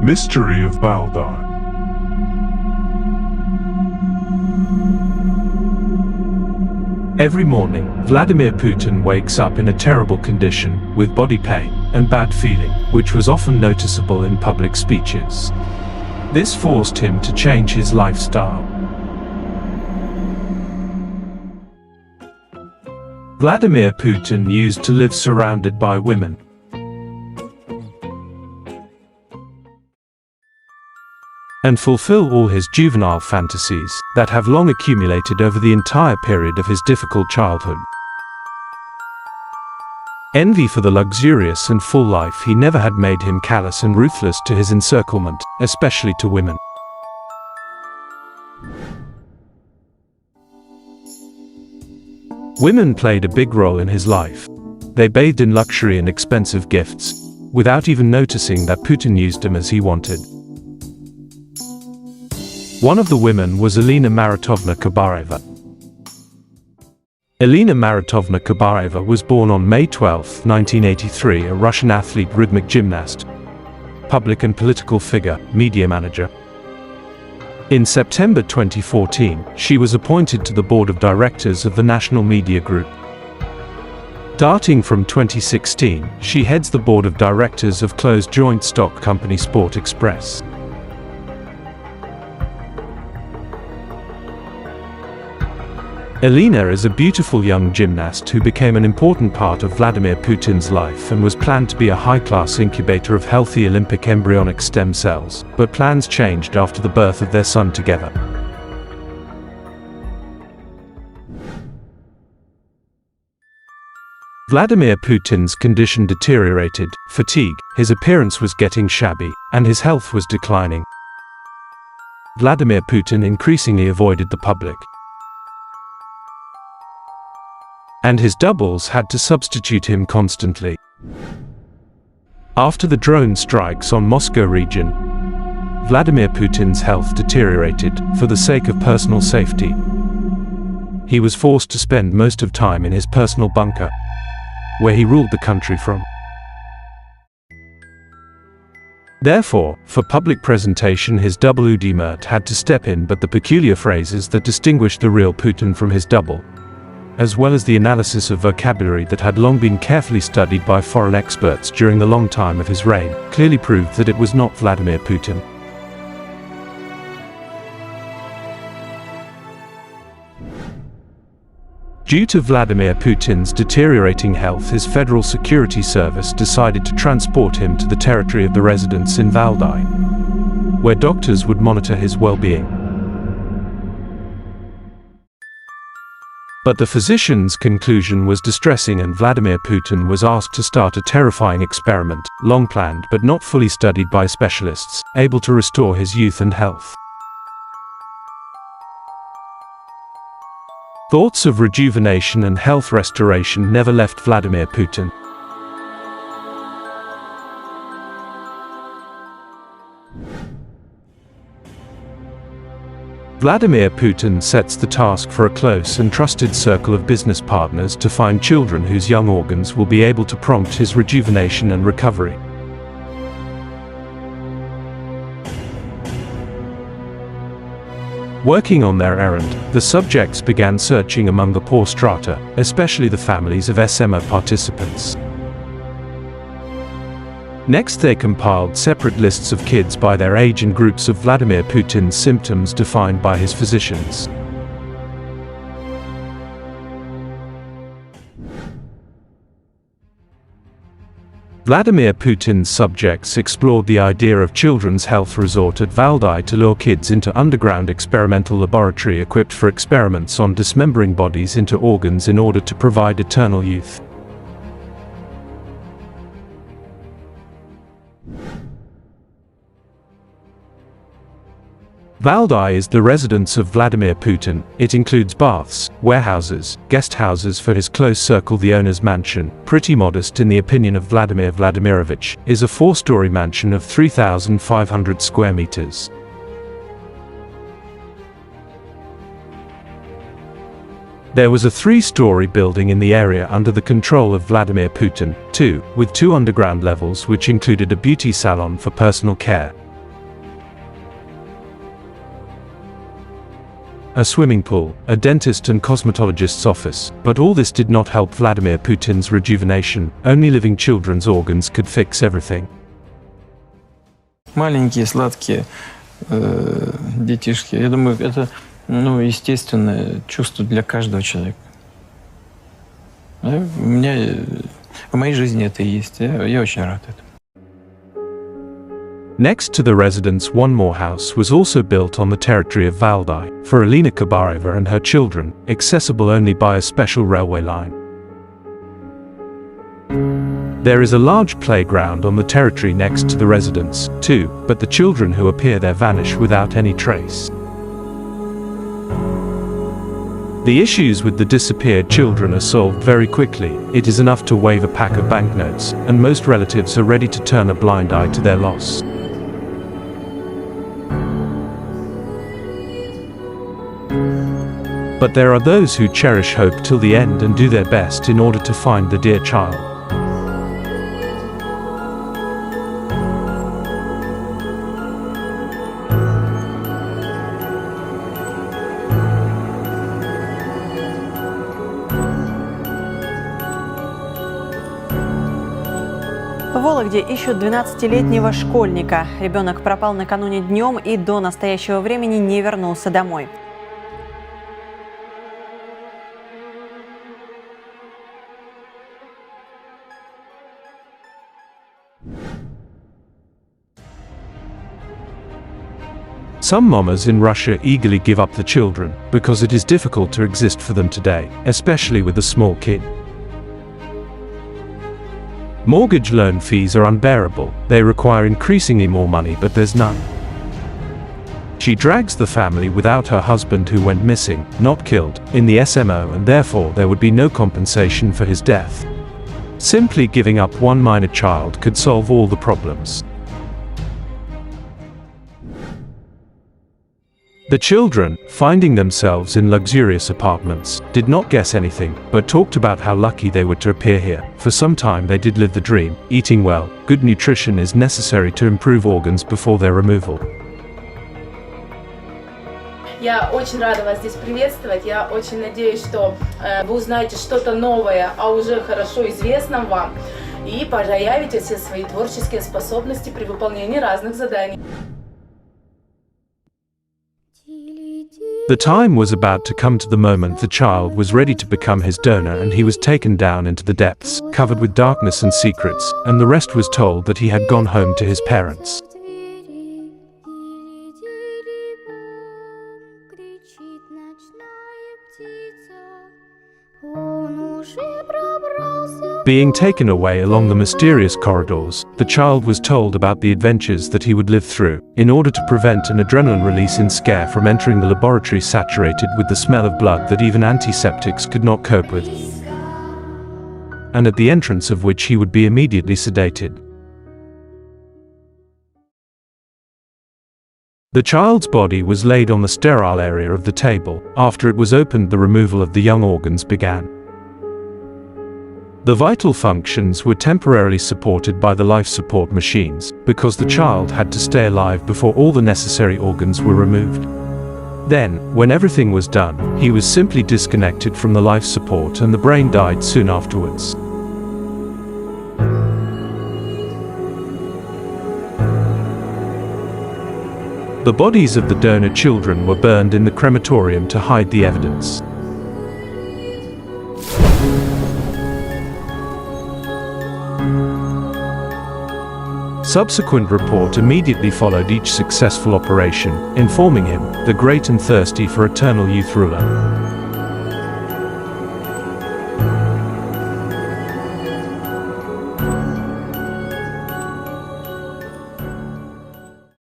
mystery of Valdai. Every morning, Vladimir Putin wakes up in a terrible condition, with body pain and bad feeling, which was often noticeable in public speeches. This forced him to change his lifestyle. Vladimir Putin used to live surrounded by women. And fulfill all his juvenile fantasies that have long accumulated over the entire period of his difficult childhood. Envy for the luxurious and full life he never had made him callous and ruthless to his encirclement, especially to women. Women played a big role in his life. They bathed in luxury and expensive gifts, without even noticing that Putin used them as he wanted. One of the women was Elena Maritovna Kabareva. Elena Maritovna Kabareva was born on May 12, 1983, a Russian athlete, rhythmic gymnast, public and political figure, media manager. In September 2014, she was appointed to the board of directors of the National Media Group. Starting from 2016, she heads the board of directors of closed joint stock company Sport Express. Elena is a beautiful young gymnast who became an important part of Vladimir Putin's life and was planned to be a high-class incubator of healthy Olympic embryonic stem cells, but plans changed after the birth of their son together. Vladimir Putin's condition deteriorated, fatigue, his appearance was getting shabby, and his health was declining. Vladimir Putin increasingly avoided the public, and his doubles had to substitute him constantly. After the drone strikes on Moscow region, Vladimir Putin's health deteriorated. For the sake of personal safety, he was forced to spend most of time in his personal bunker, where he ruled the country from. Therefore, for public presentation, his double Vladimir had to step in, but the peculiar phrases that distinguished the real Putin from his double, as well as the analysis of vocabulary that had long been carefully studied by foreign experts during the long time of his reign, clearly proved that it was not Vladimir Putin. Due to Vladimir Putin's deteriorating health, his Federal Security Service decided to transport him to the territory of the residents in Valdai, where doctors would monitor his well-being. But the physician's conclusion was distressing, and Vladimir Putin was asked to start a terrifying experiment, long planned but not fully studied by specialists, able to restore his youth and health. Thoughts of rejuvenation and health restoration never left Vladimir Putin. Vladimir Putin sets the task for a close and trusted circle of business partners to find children whose young organs will be able to prompt his rejuvenation and recovery. Working on their errand, the subjects began searching among the poor strata, especially the families of SMO participants. Next, they compiled separate lists of kids by their age and groups of Vladimir Putin's symptoms defined by his physicians. Vladimir Putin's subjects explored the idea of children's health resort at Valdai to lure kids into underground experimental laboratory equipped for experiments on dismembering bodies into organs in order to provide eternal youth. Valdai is the residence of Vladimir Putin. It includes baths, warehouses, guest houses for his close circle. The owner's mansion, pretty modest in the opinion of Vladimir Vladimirovich, is a 4-story mansion of 3,500 square meters. There was a 3-story building in the area under the control of Vladimir Putin, too, with 2 underground levels which included a beauty salon for personal care, a swimming pool, a dentist and cosmetologist's office, but all this did not help Vladimir Putin's rejuvenation. Only living children's organs could fix everything. Маленькие, сладкие детишки. Я думаю, это естественное чувство для каждого человека. У меня в моей жизни это и есть. Я очень рад этому. Next to the residence, one more house was also built on the territory of Valdai, for Alina Kabareva and her children, accessible only by a special railway line. There is a large playground on the territory next to the residence, too, but the children who appear there vanish without any trace. The issues with the disappeared children are solved very quickly. It is enough to wave a pack of banknotes, and most relatives are ready to turn a blind eye to their loss. But there are those who cherish hope till the end and do their best in order to find the dear child. В Вологде ищут 12-летнего школьника. Ребенок пропал накануне днем и до настоящего времени не вернулся домой. Some mamas in Russia eagerly give up the children, because it is difficult to exist for them today, especially with a small kid. Mortgage loan fees are unbearable, they require increasingly more money, but there's none. She drags the family without her husband, who went missing, not killed, in the SMO, and therefore there would be no compensation for his death. Simply giving up one minor child could solve all the problems. The children, finding themselves in luxurious apartments, did not guess anything, but talked about how lucky they were to appear here. For some time they did live the dream, eating well. Good nutrition is necessary to improve organs before their removal. Я очень рада вас здесь приветствовать. Я очень надеюсь, что вы узнаете что-то новое о уже хорошо известном вам и проявите все свои творческие способности при выполнении разных заданий. The time was about to come to the moment the child was ready to become his donor, and he was taken down into the depths, covered with darkness and secrets, and the rest was told that he had gone home to his parents. Being taken away along the mysterious corridors, the child was told about the adventures that he would live through, in order to prevent an adrenaline release in scare from entering the laboratory saturated with the smell of blood that even antiseptics could not cope with, and at the entrance of which he would be immediately sedated. The child's body was laid on the sterile area of the table. After it was opened, the removal of the young organs began. The vital functions were temporarily supported by the life support machines, because the child had to stay alive before all the necessary organs were removed. Then, when everything was done, he was simply disconnected from the life support and the brain died soon afterwards. The bodies of the donor children were burned in the crematorium to hide the evidence. Subsequent report immediately followed each successful operation, informing him, the great and thirsty for eternal youth ruler.